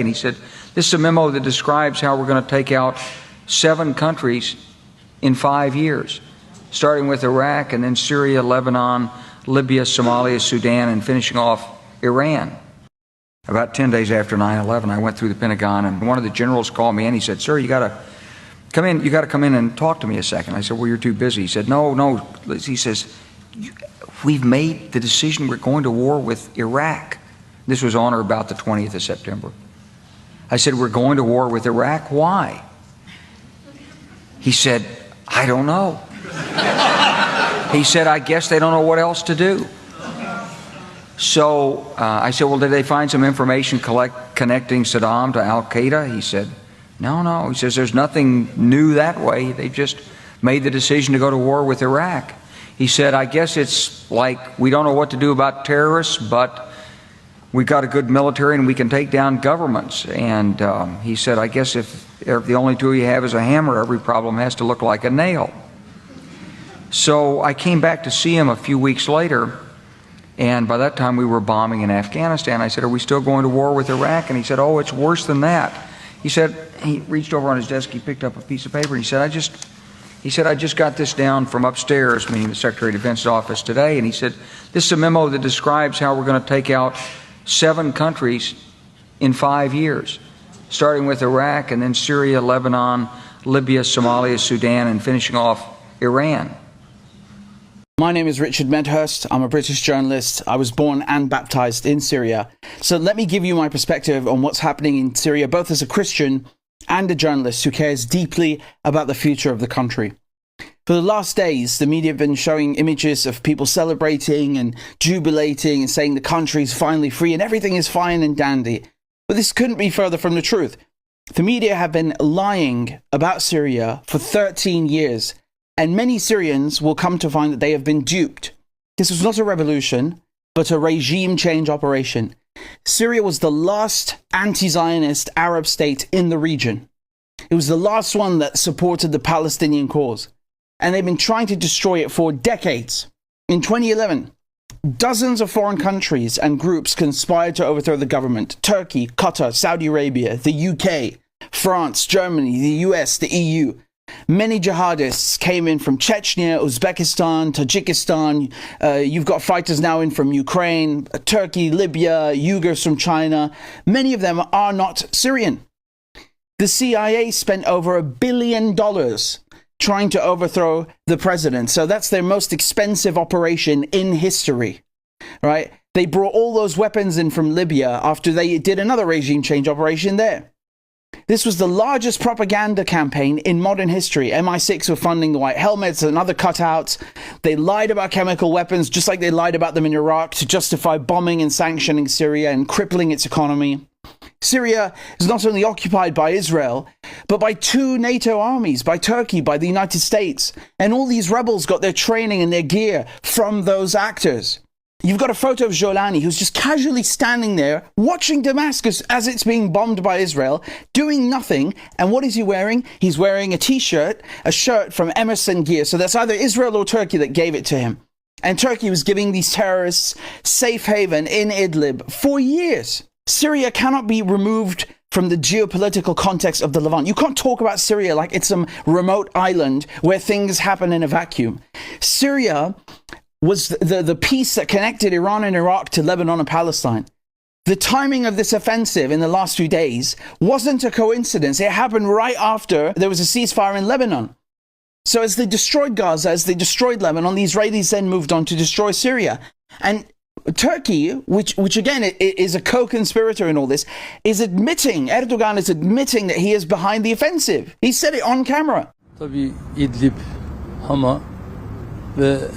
and he said, this is a memo that describes how we're going to take out 7 countries in 5 years, starting with Iraq and then Syria, Lebanon, Libya, Somalia, Sudan, and finishing off Iran. About 10 days after 9/11, I went through the Pentagon, and one of the generals called me in. He said, sir, you got to come in. You got to come in and talk to me a second. I said, well, you're too busy. He said, no. He says, we've made the decision. We're going to war with Iraq. This was on or about the 20th of September. I said, we're going to war with Iraq. Why? He said, I don't know. He said, I guess they don't know what else to do. So I said, well, did they find some information connecting Saddam to Al-Qaeda? He said, no. He says, there's nothing new that way. They just made the decision to go to war with Iraq. He said, I guess it's like we don't know what to do about terrorists, but we've got a good military and we can take down governments. And he said, I guess if the only tool you have is a hammer, every problem has to look like a nail. So I came back to see him a few weeks later, and by that time we were bombing in Afghanistan. I said, are we still going to war with Iraq? And he said, oh, it's worse than that. He said, he reached over on his desk, he picked up a piece of paper, and he said, I just got this down from upstairs, meaning the Secretary of Defense's office today, and he said, this is a memo that describes how we're going to take out 7 countries in 5 years, starting with Iraq and then Syria, Lebanon, Libya, Somalia, Sudan, and finishing off Iran. My name is Richard Medhurst. I'm a British journalist. I was born and baptized in Syria. So let me give you my perspective on what's happening in Syria, both as a Christian and a journalist who cares deeply about the future of the country. For the last days, the media have been showing images of people celebrating and jubilating and saying the country's finally free and everything is fine and dandy. But this couldn't be further from the truth. The media have been lying about Syria for 13 years. And many Syrians will come to find that they have been duped. This was not a revolution, but a regime change operation. Syria was the last anti-Zionist Arab state in the region. It was the last one that supported the Palestinian cause. And they've been trying to destroy it for decades. In 2011, dozens of foreign countries and groups conspired to overthrow the government. Turkey, Qatar, Saudi Arabia, the UK, France, Germany, the US, the EU. Many jihadists came in from Chechnya, Uzbekistan, Tajikistan. You've got fighters now in from Ukraine, Turkey, Libya, Uyghurs from China. Many of them are not Syrian. The CIA spent over $1 billion trying to overthrow the president. So that's their most expensive operation in history, right? They brought all those weapons in from Libya after they did another regime change operation there. This was the largest propaganda campaign in modern history. MI6 were funding the white helmets and other cutouts. They lied about chemical weapons, just like they lied about them in Iraq, to justify bombing and sanctioning Syria and crippling its economy. Syria is not only occupied by Israel, but by 2 NATO armies, by Turkey, by the United States. And all these rebels got their training and their gear from those actors. You've got a photo of Jolani, who's just casually standing there, watching Damascus as it's being bombed by Israel, doing nothing. And what is he wearing? He's wearing a t-shirt, a shirt from Emerson Gear. So that's either Israel or Turkey that gave it to him. And Turkey was giving these terrorists safe haven in Idlib for years. Syria cannot be removed from the geopolitical context of the Levant. You can't talk about Syria like it's some remote island where things happen in a vacuum. Syria was the piece that connected Iran and Iraq to Lebanon and Palestine. The timing of this offensive in the last few days wasn't a coincidence. It happened right after there was a ceasefire in Lebanon. So as they destroyed Gaza, as they destroyed Lebanon, the Israelis then moved on to destroy Syria. And Turkey, which again is a co-conspirator in all this, Erdogan is admitting that he is behind the offensive. He said it on camera. Tabii İdlib, Hama ve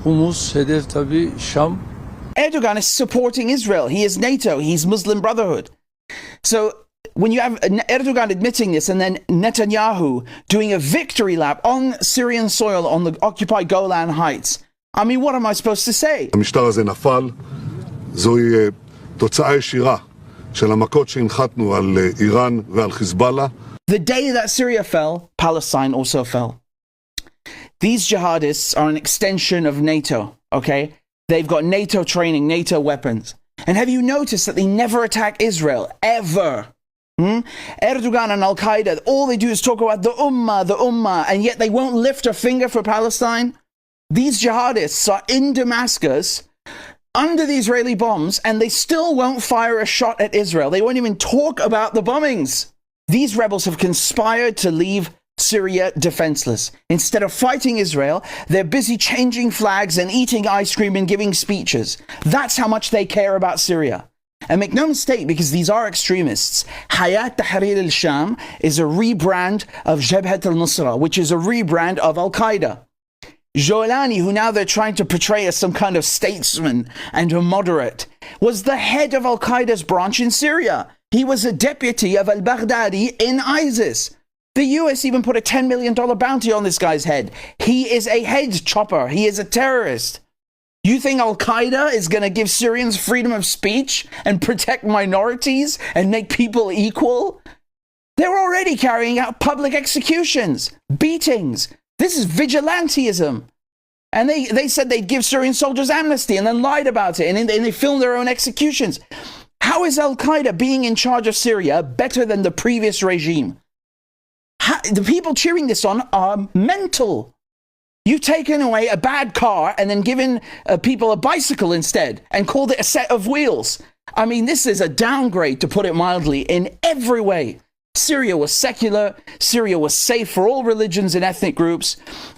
Humus, hedef tabii Şam. Erdogan is supporting Israel. He is NATO. He's Muslim Brotherhood. So when you have Erdogan admitting this and then Netanyahu doing a victory lap on Syrian soil on the occupied Golan Heights, I mean, what am I supposed to say? המשטר הזה נפל, זוהי תוצאה ישירה של המכות שהנחתנו על איראן ועל חיזבאללה. The day that Syria fell, Palestine also fell. These jihadists are an extension of NATO, okay? They've got NATO training, NATO weapons. And have you noticed that they never attack Israel? Ever. Erdogan and Al-Qaeda, all they do is talk about the Ummah, and yet they won't lift a finger for Palestine. These jihadists are in Damascus under the Israeli bombs, and they still won't fire a shot at Israel. They won't even talk about the bombings. These rebels have conspired to leave Syria defenseless. Instead of fighting Israel, they're busy changing flags and eating ice cream and giving speeches. That's how much they care about Syria. And make no mistake, because these are extremists, Hayat Tahrir al-Sham is a rebrand of Jabhat al-Nusra, which is a rebrand of Al-Qaeda. Jolani, who now they're trying to portray as some kind of statesman and a moderate, was the head of Al-Qaeda's branch in Syria. He was a deputy of al-Baghdadi in ISIS. The US even put a $10 million bounty on this guy's head. He is a head chopper. He is a terrorist. You think Al-Qaeda is going to give Syrians freedom of speech and protect minorities and make people equal? They're already carrying out public executions, beatings. This is vigilantism. And they said they'd give Syrian soldiers amnesty and then lied about it. And they filmed their own executions. How is Al-Qaeda being in charge of Syria better than the previous regime? The people cheering this on are mental. You've taken away a bad car and then given people a bicycle instead and called it a set of wheels. I mean, this is a downgrade, to put it mildly, in every way. Syria was secular. Syria was safe for all religions and ethnic groups.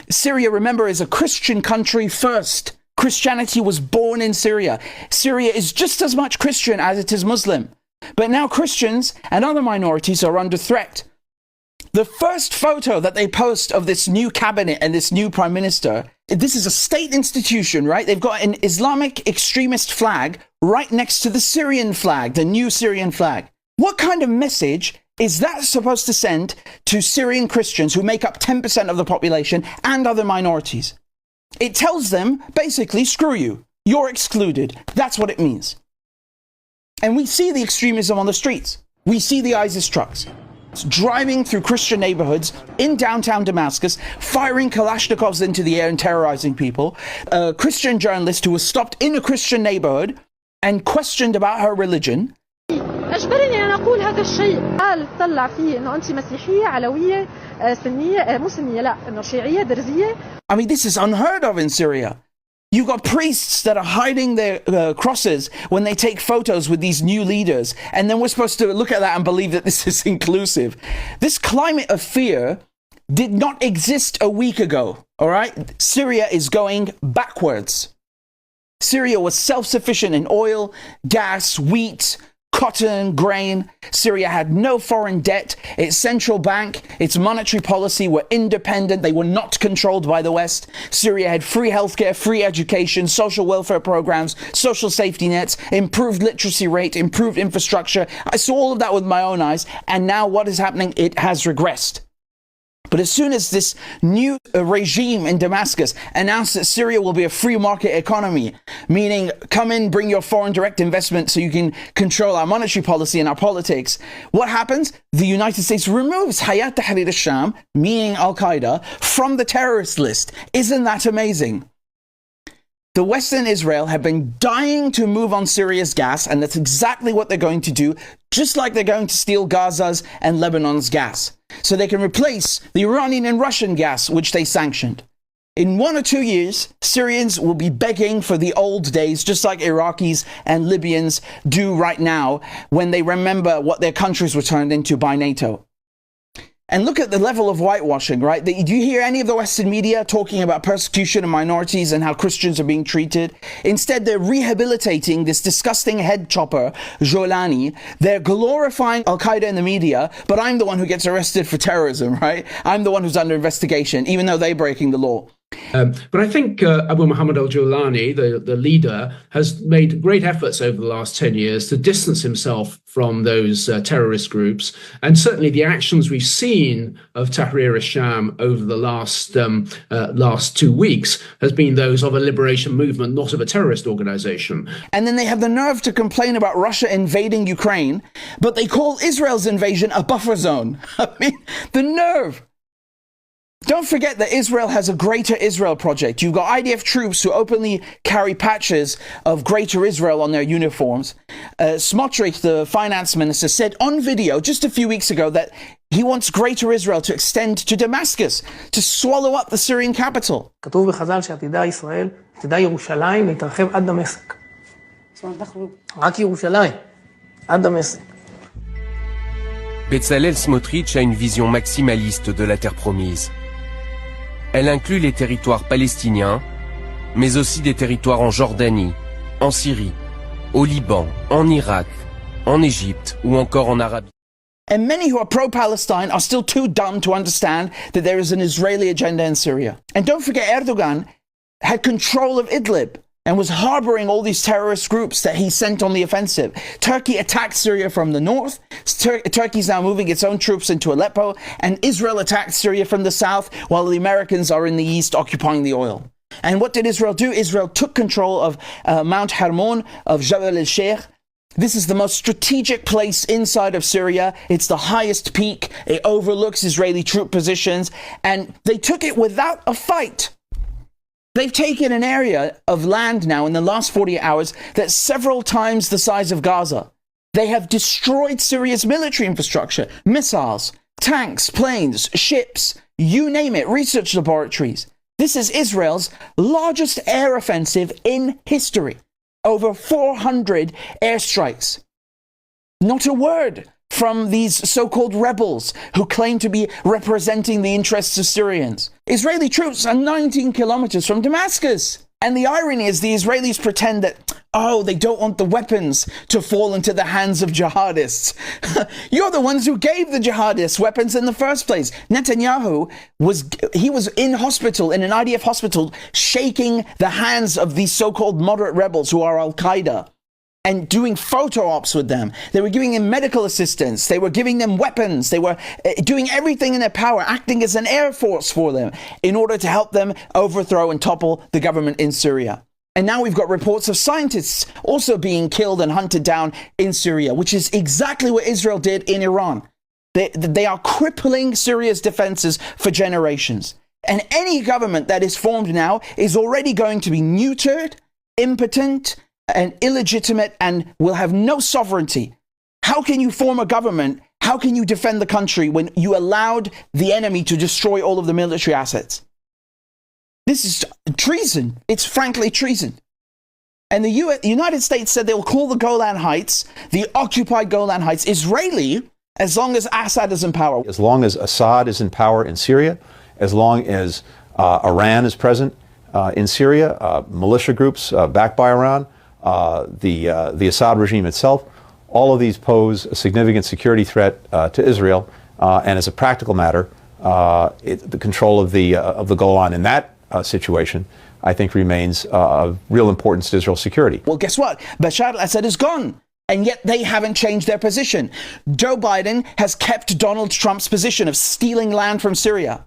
Syria, remember, is a Christian country first. Christianity was born in Syria. Syria is just as much Christian as it is Muslim. But now Christians and other minorities are under threat. The first photo that they post of this new cabinet and this new prime minister, this is a state institution, right? They've got an Islamic extremist flag right next to the Syrian flag, the new Syrian flag. What kind of message is that supposed to send to Syrian Christians who make up 10% of the population and other minorities? It tells them, basically, screw you. You're excluded. That's what it means. And we see the extremism on the streets. We see the ISIS trucks driving through Christian neighborhoods in downtown Damascus, firing Kalashnikovs into the air and terrorizing people. A Christian journalist who was stopped in a Christian neighborhood and questioned about her religion. أجبرني أن أقول هذا الشيء. قال طلع فيه إنه أنت مسيحية علوية سنية مو سنية لا إنه شيعية درزية. I mean, this is unheard of in Syria. You've got priests that are hiding their crosses when they take photos with these new leaders. And then we're supposed to look at that and believe that this is inclusive. This climate of fear did not exist a week ago, all right? Syria is going backwards. Syria was self-sufficient in oil, gas, wheat, cotton, grain. Syria had no foreign debt. Its central bank, its monetary policy were independent. They were not controlled by the West. Syria had free healthcare, free education, social welfare programs, social safety nets, improved literacy rate, improved infrastructure. I saw all of that with my own eyes. And now what is happening? It has regressed. But as soon as this new regime in Damascus announced that Syria will be a free market economy, meaning come in, bring your foreign direct investment so you can control our monetary policy and our politics, what happens? The United States removes Hayat Tahrir al-Sham, meaning Al-Qaeda, from the terrorist list. Isn't that amazing? The Western Israel have been dying to move on Syria's gas, and that's exactly what they're going to do, just like they're going to steal Gaza's and Lebanon's gas, so they can replace the Iranian and Russian gas, which they sanctioned. In 1 or 2 years, Syrians will be begging for the old days, just like Iraqis and Libyans do right now, when they remember what their countries were turned into by NATO. And look at the level of whitewashing, right? Do you hear any of the Western media talking about persecution of minorities and how Christians are being treated? Instead, they're rehabilitating this disgusting head chopper, Jolani. They're glorifying Al-Qaeda in the media, but I'm the one who gets arrested for terrorism, right? I'm the one who's under investigation, even though they're breaking the law. But I think Abu Muhammad al-Jawlani, the leader, has made great efforts over the last 10 years to distance himself from those terrorist groups. And certainly the actions we've seen of Tahrir al-Sham over the last 2 weeks has been those of a liberation movement, not of a terrorist organization. And then they have the nerve to complain about Russia invading Ukraine, but they call Israel's invasion a buffer zone. I mean, the nerve. Don't forget that Israel has a Greater Israel project. You've got IDF troops who openly carry patches of Greater Israel on their uniforms. Smotrich, the finance minister, said on video just a few weeks ago that he wants Greater Israel to extend to Damascus, to swallow up the Syrian capital. כתוב בחז"ל שעתידה ישראל, עתידה ירושלים להתרחב עד דמשק. רק ירושלים, עד דמשק. Bezalel Smotrich a une vision maximaliste de la terre promise. Elle inclut les territoires palestiniens, mais aussi des territoires en Jordanie, en Syrie, au Liban, en Irak, en Égypte ou encore en Arabie. And many who are pro-Palestine are still too dumb to understand that there is an Israeli agenda in Syria. And don't forget, Erdogan had control of Idlib and was harboring all these terrorist groups that he sent on the offensive. Turkey attacked Syria from the north. Turkey's now moving its own troops into Aleppo, and Israel attacked Syria from the south, while the Americans are in the east occupying the oil. And what did Israel do? Israel took control of Mount Hermon, of Jabal el-Sheikh. This is the most strategic place inside of Syria. It's the highest peak. It overlooks Israeli troop positions, and they took it without a fight. They've taken an area of land now in the last 48 hours that's several times the size of Gaza. They have destroyed Syria's military infrastructure, missiles, tanks, planes, ships, you name it, research laboratories. This is Israel's largest air offensive in history. Over 400 airstrikes. Not a word from these so-called rebels who claim to be representing the interests of Syrians. Israeli troops are 19 kilometers from Damascus. And the irony is the Israelis pretend that, oh, they don't want the weapons to fall into the hands of jihadists. You're the ones who gave the jihadists weapons in the first place. Netanyahu was in hospital, in an IDF hospital, shaking the hands of these so-called moderate rebels who are Al-Qaeda and doing photo ops with them. They were giving them medical assistance. They were giving them weapons. They were doing everything in their power, acting as an air force for them in order to help them overthrow and topple the government in Syria. And now we've got reports of scientists also being killed and hunted down in Syria, which is exactly what Israel did in Iran. They are crippling Syria's defenses for generations. And any government that is formed now is already going to be neutered, impotent, and illegitimate, and will have no sovereignty. How can you form a government? How can you defend the country when you allowed the enemy to destroy all of the military assets? This is treason. It's frankly treason. And the United States said they'll call the Golan Heights, the occupied Golan Heights, Israeli, as long as Assad is in power. As long as Assad is in power in Syria, as long as Iran is present in Syria, militia groups backed by Iran, the Assad regime itself, all of these pose a significant security threat to Israel, and as a practical matter, the control of the Golan in that situation, I think, remains of real importance to Israel's security. Well, guess what? Bashar al-Assad is gone, and yet they haven't changed their position. Joe Biden has kept Donald Trump's position of stealing land from Syria.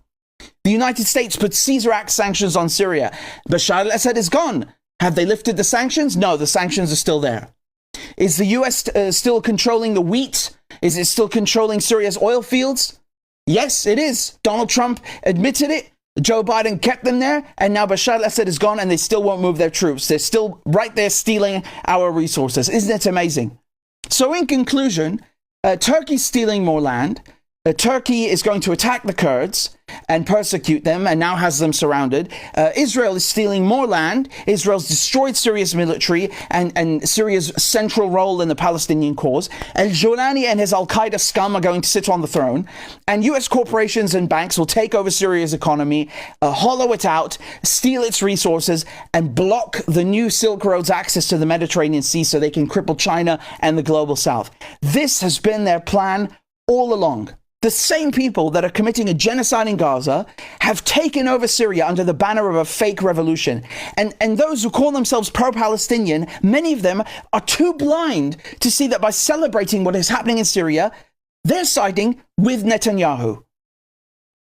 The United States put Caesar Act sanctions on Syria. Bashar al-Assad is gone. Have they lifted the sanctions? No, the sanctions are still there. Is the US still controlling the wheat? Is it still controlling Syria's oil fields? Yes, it is. Donald Trump admitted it. Joe Biden kept them there, and now Bashar al-Assad is gone, and they still won't move their troops. They're still right there stealing our resources. Isn't it amazing? So in conclusion, Turkey's stealing more land. Turkey is going to attack the Kurds and persecute them, and now has them surrounded. Israel is stealing more land. Israel's destroyed Syria's military and Syria's central role in the Palestinian cause. Al-Jolani and his Al-Qaeda scum are going to sit on the throne. And US corporations and banks will take over Syria's economy, hollow it out, steal its resources, and block the new Silk Road's access to the Mediterranean Sea so they can cripple China and the global south. This has been their plan all along. The same people that are committing a genocide in Gaza have taken over Syria under the banner of a fake revolution. And those who call themselves pro-Palestinian, many of them are too blind to see that by celebrating what is happening in Syria, they're siding with Netanyahu.